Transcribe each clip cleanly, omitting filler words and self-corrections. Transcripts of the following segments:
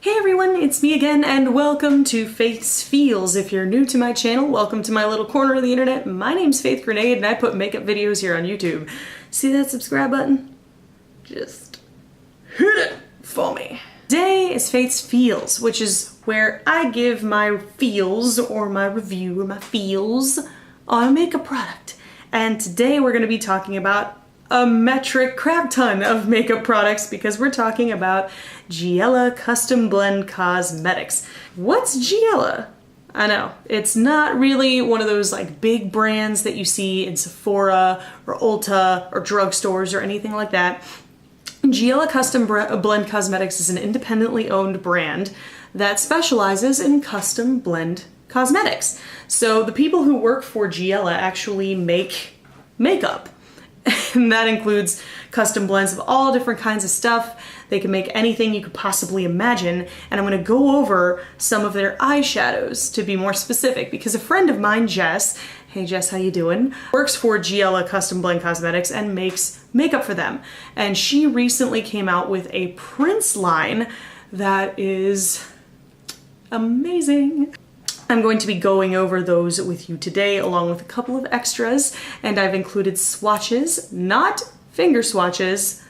Hey everyone, it's me again and welcome to Faith's Feels. If you're new to my channel, welcome to my little corner of the internet. My name's Faith Grenade and I put makeup videos here on YouTube. See that subscribe button? Just hit it for me. Today is Faith's Feels, which is where I give my feels or my review or my feels on a makeup product. And today we're going to be talking about a metric crap ton of makeup products because we're talking about Giella Custom Blend Cosmetics. What's Giella? I know, it's not really one of those like big brands that you see in Sephora or Ulta or drugstores or anything like that. Giella Custom Blend Cosmetics is an independently owned brand that specializes in custom blend cosmetics. So the people who work for Giella actually make makeup. And that includes custom blends of all different kinds of stuff. They can make anything you could possibly imagine. And I'm going to go over some of their eyeshadows to be more specific because a friend of mine, Jess, hey Jess, how you doing? Works for Giella Custom Blend Cosmetics and makes makeup for them. And she recently came out with a Prince line that is amazing. I'm going to be going over those with you today along with a couple of extras, and I've included swatches, not finger swatches,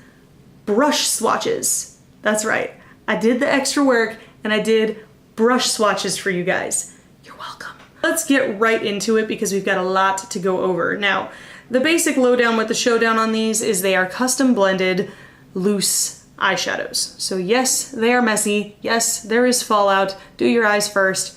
brush swatches. That's right, I did the extra work and I did brush swatches for you guys. You're welcome. Let's get right into it because we've got a lot to go over. Now, the basic lowdown with the showdown on these is they are custom blended loose eyeshadows. So yes, they are messy. Yes, there is fallout. Do your eyes first.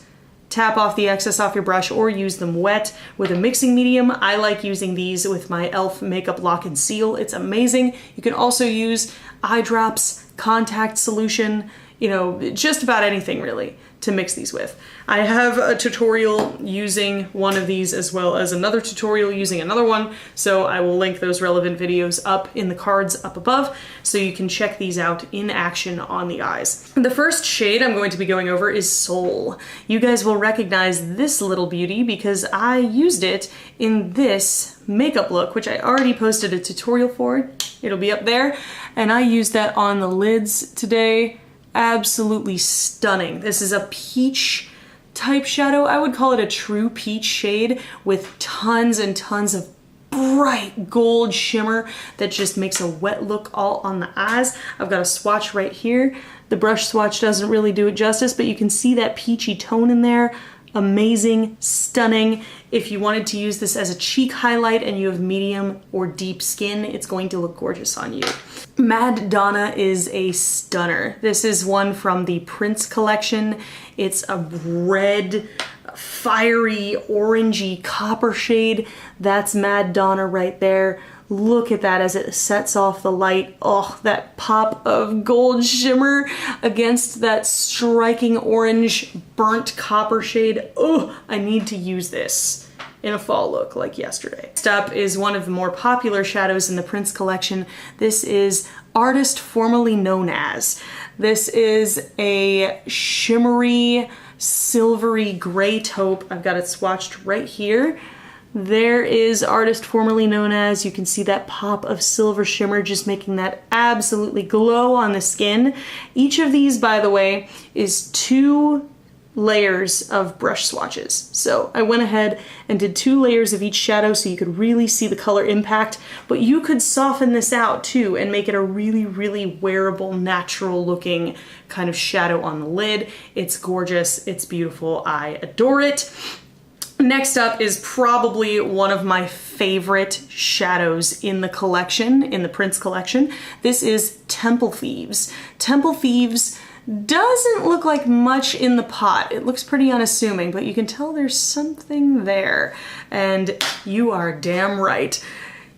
Tap off the excess off your brush or use them wet with a mixing medium. I like using these with my e.l.f. Makeup Lock and Seal. It's amazing. You can also use eye drops, contact solution, you know, just about anything really to mix these with. I have a tutorial using one of these as well as another tutorial using another one, so I will link those relevant videos up in the cards up above so you can check these out in action on the eyes. The first shade I'm going to be going over is Soul. You guys will recognize this little beauty because I used it in this makeup look, which I already posted a tutorial for. It'll be up there, and I used that on the lids today. Absolutely stunning. This is a peach type shadow. I would call it a true peach shade with tons and tons of bright gold shimmer that just makes a wet look all on the eyes. I've got a swatch right here. The brush swatch doesn't really do it justice, but you can see that peachy tone in there. Amazing, stunning. If you wanted to use this as a cheek highlight and you have medium or deep skin, it's going to look gorgeous on you. Mad Donna is a stunner. This is one from the Prince collection. It's a red, fiery, orangey copper shade. That's Mad Donna right there. Look at that as it sets off the light. Oh, that pop of gold shimmer against that striking orange burnt copper shade. Oh, I need to use this in a fall look like yesterday. Next up is one of the more popular shadows in the Prince collection. This is Artist Formerly Known As. This is a shimmery, silvery gray taupe. I've got it swatched right here. There is Artist Formerly Known As. You can see that pop of silver shimmer just making that absolutely glow on the skin. Each of these, by the way, is 2 layers of brush swatches. So I went ahead and did 2 layers of each shadow so you could really see the color impact, but you could soften this out too and make it a really, really wearable, natural looking kind of shadow on the lid. It's gorgeous. It's beautiful. I adore it. Next up is probably one of my favorite shadows in the collection, in the Prince collection. This is Temple Thieves. Temple Thieves doesn't look like much in the pot. It looks pretty unassuming, but you can tell there's something there. And you are damn right.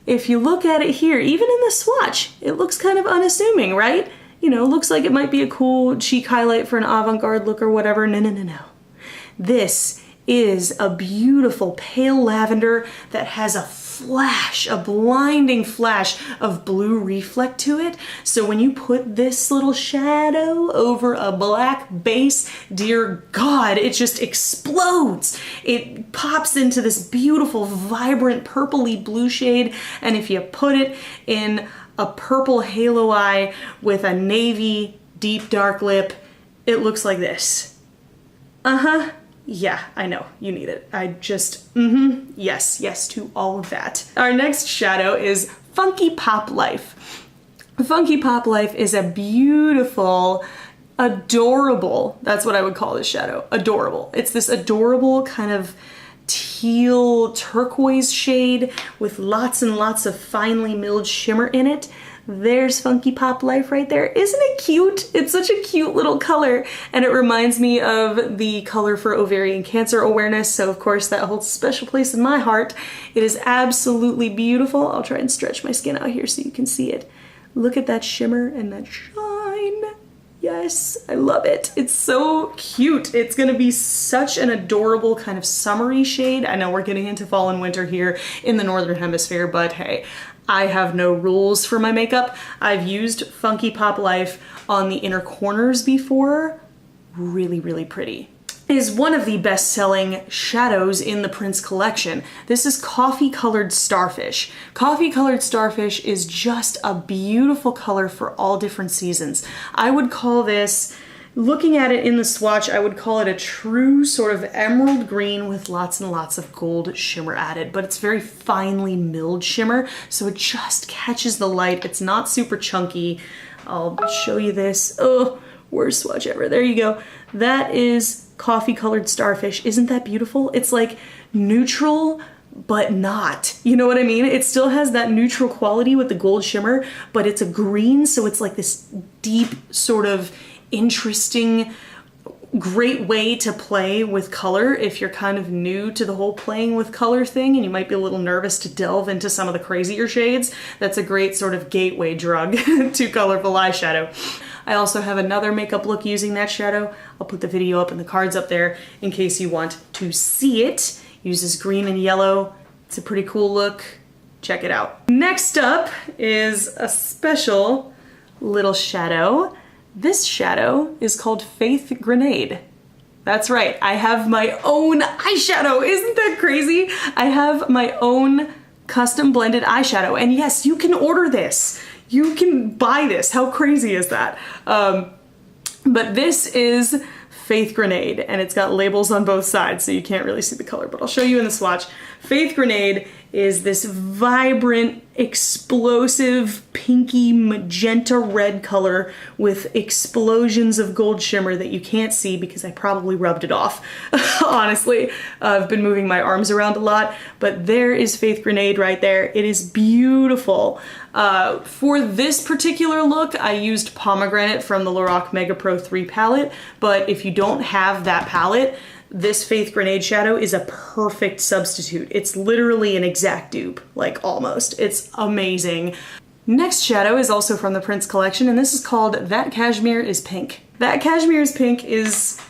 If you look at it here, even in the swatch, it looks kind of unassuming, right? You know, looks like it might be a cool cheek highlight for an avant-garde look or whatever. No, no, no, no. This is a beautiful pale lavender that has a flash, a blinding flash of blue reflect to it. So when you put this little shadow over a black base, dear God, it just explodes. It pops into this beautiful, vibrant, purpley blue shade. And if you put it in a purple halo eye with a navy deep dark lip, it looks like this. Yeah, I know, you need it. I just, yes, yes to all of that. Our next shadow is Funky Pop Life. Funky Pop Life is a beautiful, adorable, that's what I would call this shadow, adorable. It's this adorable kind of teal turquoise shade with lots and lots of finely milled shimmer in it. There's Funky Pop Life right there. Isn't it cute? It's such a cute little color, and it reminds me of the color for ovarian cancer awareness, so of course that holds a special place in my heart. It is absolutely beautiful. I'll try and stretch my skin out here so you can see it. Look at that shimmer and that shine. Yes, I love it. It's so cute. It's gonna be such an adorable kind of summery shade. I know we're getting into fall and winter here in the Northern Hemisphere, but hey, I have no rules for my makeup. I've used Funky Pop Life on the inner corners before. Really, really pretty. It is one of the best-selling shadows in the Prince collection. This is Coffee Colored Starfish. Coffee Colored Starfish is just a beautiful color for all different seasons. I would call this, looking at it in the swatch, I would call it a true sort of emerald green with lots and lots of gold shimmer added, but it's very finely milled shimmer, so it just catches the light. It's not super chunky. I'll show you this. Oh, worst swatch ever. There you go. That is Coffee Colored Starfish. Isn't that beautiful? It's like neutral, but not. You know what I mean? It still has that neutral quality with the gold shimmer, but it's a green, so it's like this deep sort of interesting, great way to play with color if you're kind of new to the whole playing with color thing and you might be a little nervous to delve into some of the crazier shades. That's a great sort of gateway drug to colorful eyeshadow. I also have another makeup look using that shadow. I'll put the video up and the cards up there in case you want to see it. Uses green and yellow. It's a pretty cool look. Check it out. Next up is a special little shadow. This shadow is called Faith Grenade. That's right, I have my own eyeshadow. Isn't that crazy? I have my own custom blended eyeshadow, and yes, you can order this. You can buy this. How crazy is that? But this is Faith Grenade, and it's got labels on both sides, so you can't really see the color, but I'll show you in the swatch. Faith Grenade is this vibrant, explosive, pinky magenta red color with explosions of gold shimmer that you can't see because I probably rubbed it off. Honestly, I've been moving my arms around a lot, but there is Faith Grenade right there. It is beautiful. For this particular look, I used Pomegranate from the Lorac Mega Pro 3 palette, but if you don't have that palette, this Faith Grenade shadow is a perfect substitute. It's literally an exact dupe, like almost. It's amazing. Next shadow is also from the Prince collection, and this is called That Cashmere is Pink. That Cashmere is Pink is,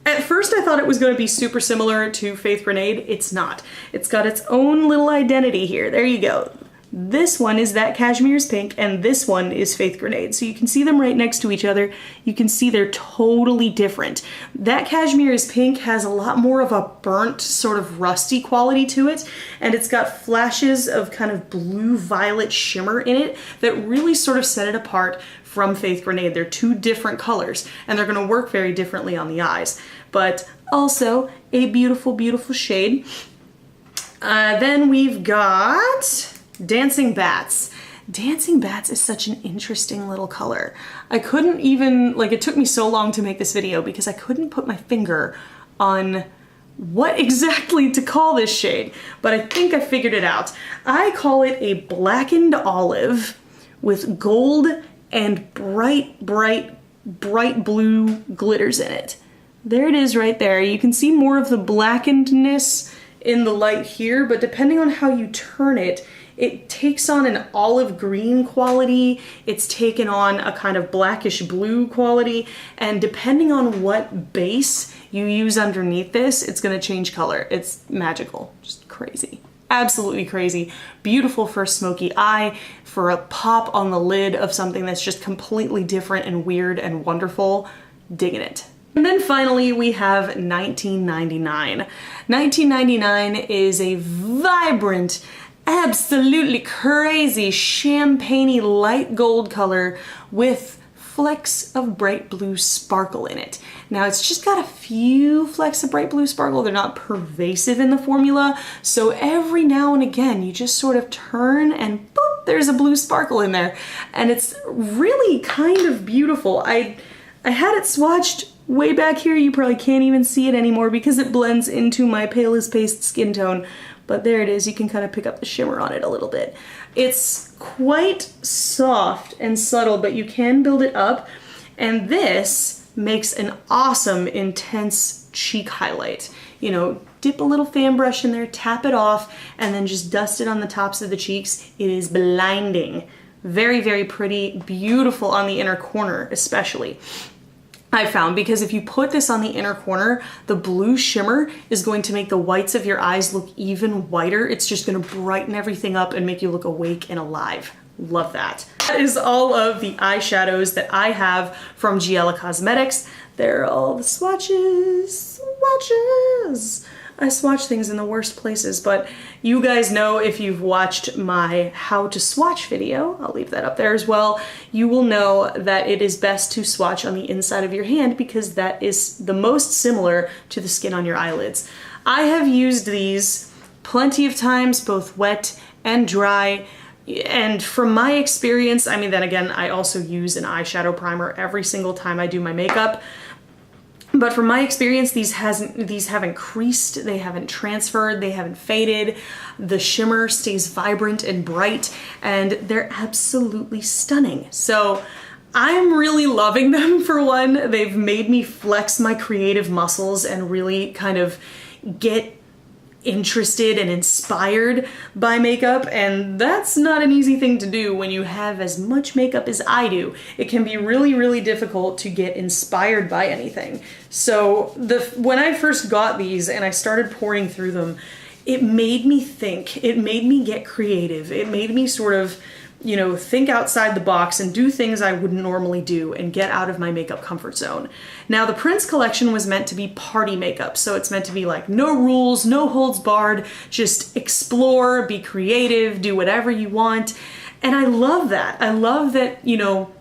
at first I thought it was going to be super similar to Faith Grenade. It's not. It's got its own little identity here. There you go. This one is That Cashmere is Pink, and this one is Faith Grenade. So you can see them right next to each other. You can see they're totally different. That Cashmere is Pink has a lot more of a burnt, sort of rusty quality to it, and it's got flashes of kind of blue-violet shimmer in it that really sort of set it apart from Faith Grenade. They're two different colors, and they're gonna work very differently on the eyes, but also a beautiful, beautiful shade. Then we've got Dancing Bats. Dancing Bats is such an interesting little color. I couldn't even, like, it took me so long to make this video because I couldn't put my finger on what exactly to call this shade, but I think I figured it out. I call it a blackened olive with gold and bright, bright, bright blue glitters in it. There it is right there. You can see more of the blackenedness in the light here, but depending on how you turn it, it takes on an olive green quality, it's taken on a kind of blackish blue quality, and depending on what base you use underneath this, it's gonna change color. It's magical, just crazy. Absolutely crazy. Beautiful for a smoky eye, for a pop on the lid of something that's just completely different and weird and wonderful. Digging it. And then finally we have 1999. 1999 is a vibrant, absolutely crazy champagne-y light gold color with flecks of bright blue sparkle in it. Now it's just got a few flecks of bright blue sparkle. They're not pervasive in the formula. So every now and again, you just sort of turn and boop, there's a blue sparkle in there. And it's really kind of beautiful. I had it swatched way back here. You probably can't even see it anymore because it blends into my pale as paste skin tone. But there it is. You can kind of pick up the shimmer on it a little bit. It's quite soft and subtle, but you can build it up. And this makes an awesome, intense cheek highlight. You know, dip a little fan brush in there, tap it off, and then just dust it on the tops of the cheeks. It is blinding. Very, very pretty, beautiful on the inner corner, especially. I found, because if you put this on the inner corner, the blue shimmer is going to make the whites of your eyes look even whiter. It's just going to brighten everything up and make you look awake and alive. Love that. That is all of the eyeshadows that I have from Giella Cosmetics. They're all the swatches. Swatches! I swatch things in the worst places, but you guys know, if you've watched my how to swatch video, I'll leave that up there as well, you will know that it is best to swatch on the inside of your hand because that is the most similar to the skin on your eyelids. I have used these plenty of times, both wet and dry, and from my experience, I mean, then again, I also use an eyeshadow primer every single time I do my makeup. But from my experience, these haven't creased, they haven't transferred, they haven't faded. The shimmer stays vibrant and bright, and they're absolutely stunning. So I'm really loving them. For one, they've made me flex my creative muscles and really kind of get interested and inspired by makeup, and that's not an easy thing to do when you have as much makeup as I do. It can be really, really difficult to get inspired by anything. So when I first got these and I started pouring through them, it made me think, it made me get creative, it made me sort of, you know, think outside the box and do things I wouldn't normally do and get out of my makeup comfort zone. Now, the Prince collection was meant to be party makeup, so it's meant to be like no rules, no holds barred, just explore, be creative, do whatever you want. And I love that. I love that, you know,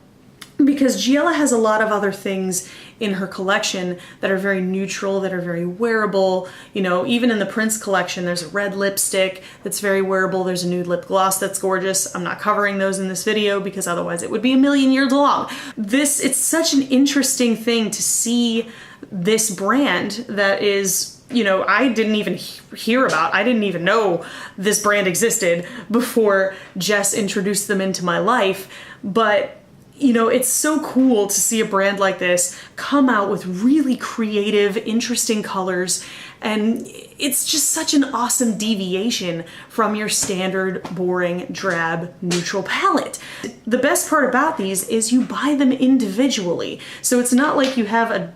because Giella has a lot of other things in her collection that are very neutral, that are very wearable. You know, even in the Prince collection, there's a red lipstick that's very wearable. There's a nude lip gloss that's gorgeous. I'm not covering those in this video because otherwise it would be a million years long. It's such an interesting thing to see this brand that is, you know, I didn't even hear about. I didn't even know this brand existed before Jess introduced them into my life. But you know, it's so cool to see a brand like this come out with really creative, interesting colors, and it's just such an awesome deviation from your standard, boring, drab, neutral palette. The best part about these is you buy them individually, so it's not like you have a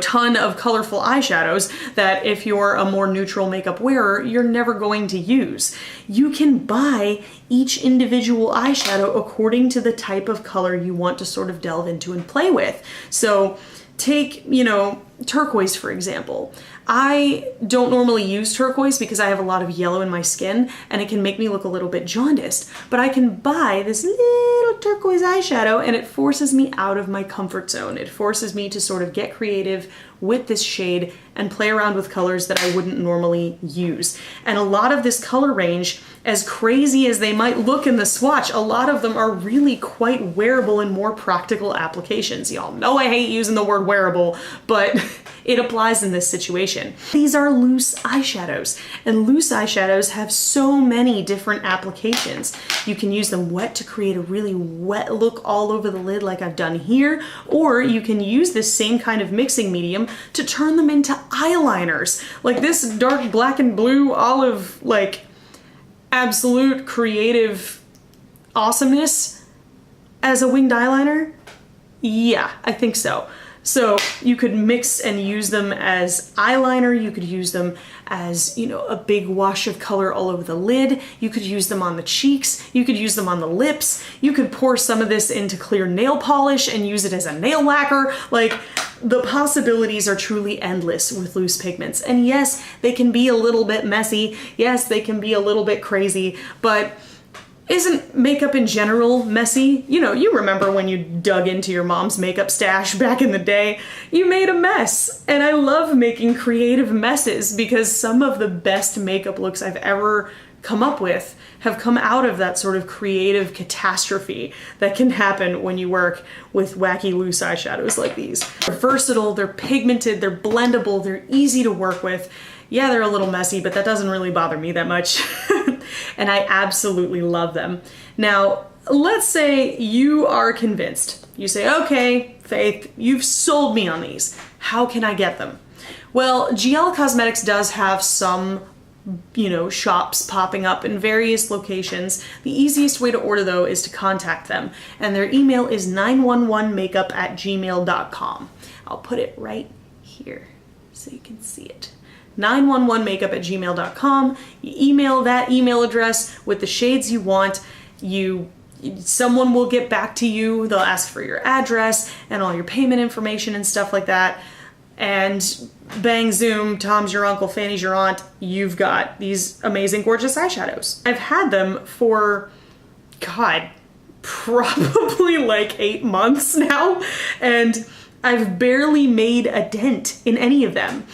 ton of colorful eyeshadows that if you're a more neutral makeup wearer, you're never going to use. You can buy each individual eyeshadow according to the type of color you want to sort of delve into and play with. So take, turquoise, for example. I don't normally use turquoise because I have a lot of yellow in my skin and it can make me look a little bit jaundiced, but I can buy this little turquoise eyeshadow and it forces me out of my comfort zone. It forces me to sort of get creative with this shade and play around with colors that I wouldn't normally use. And a lot of this color range, as crazy as they might look in the swatch, a lot of them are really quite wearable and more practical applications. Y'all know I hate using the word wearable, but it applies in this situation. These are loose eyeshadows, and loose eyeshadows have so many different applications. You can use them wet to create a really wet look all over the lid like I've done here, or you can use this same kind of mixing medium to turn them into eyeliners. Like this dark black and blue olive, like absolute creative awesomeness as a winged eyeliner? Yeah, I think so. So you could mix and use them as eyeliner, you could use them as, a big wash of color all over the lid, you could use them on the cheeks, you could use them on the lips, you could pour some of this into clear nail polish and use it as a nail lacquer. Like, the possibilities are truly endless with loose pigments. And yes, they can be a little bit messy, yes, they can be a little bit crazy, but Isn't makeup in general messy? You know, you remember when you dug into your mom's makeup stash back in the day. You made a mess. And I love making creative messes because some of the best makeup looks I've ever come up with have come out of that sort of creative catastrophe that can happen when you work with wacky loose eyeshadows like these. They're versatile, they're pigmented, they're blendable, they're easy to work with. Yeah, they're a little messy, but that doesn't really bother me that much. And I absolutely love them. Now, let's say you are convinced. You say, okay, Faith, you've sold me on these. How can I get them? Well, Giella Cosmetics does have some, you know, shops popping up in various locations. The easiest way to order though is to contact them. And their email is 911makeup@gmail.com. I'll put it right here so you can see it. 911makeup@gmail.com. You email that email address with the shades you want. Someone will get back to you. They'll ask for your address and all your payment information and stuff like that. And bang zoom, Tom's your uncle, Fanny's your aunt. You've got these amazing, gorgeous eyeshadows. I've had them for, God, probably like 8 months now. And I've barely made a dent in any of them.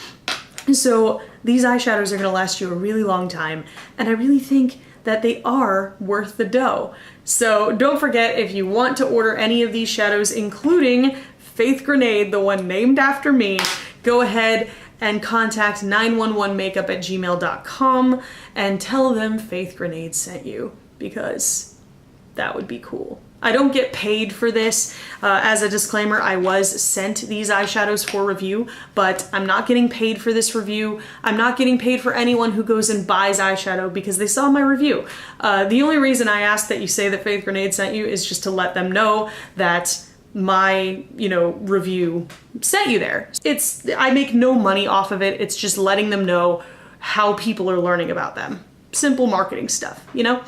So these eyeshadows are gonna last you a really long time, and I really think that they are worth the dough. So don't forget, if you want to order any of these shadows, including Faith Grenade, the one named after me, go ahead and contact 911makeup@gmail.com and tell them Faith Grenade sent you, because that would be cool. I don't get paid for this. As a disclaimer, I was sent these eyeshadows for review, but I'm not getting paid for this review. I'm not getting paid for anyone who goes and buys eyeshadow because they saw my review. The only reason I ask that you say that Faith Grenade sent you is just to let them know that my, you know, review sent you there. I make no money off of it. It's just letting them know how people are learning about them. Simple marketing stuff, you know?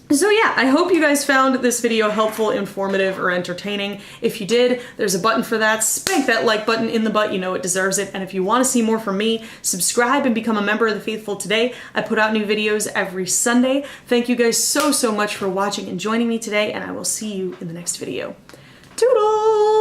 So yeah, I hope you guys found this video helpful, informative, or entertaining. If you did, there's a button for that. Spank that like button in the butt, you know it deserves it. And if you want to see more from me, subscribe and become a member of the Faithful today. I put out new videos every Sunday. Thank you guys so much for watching and joining me today, and I will see you in the next video. Toodles!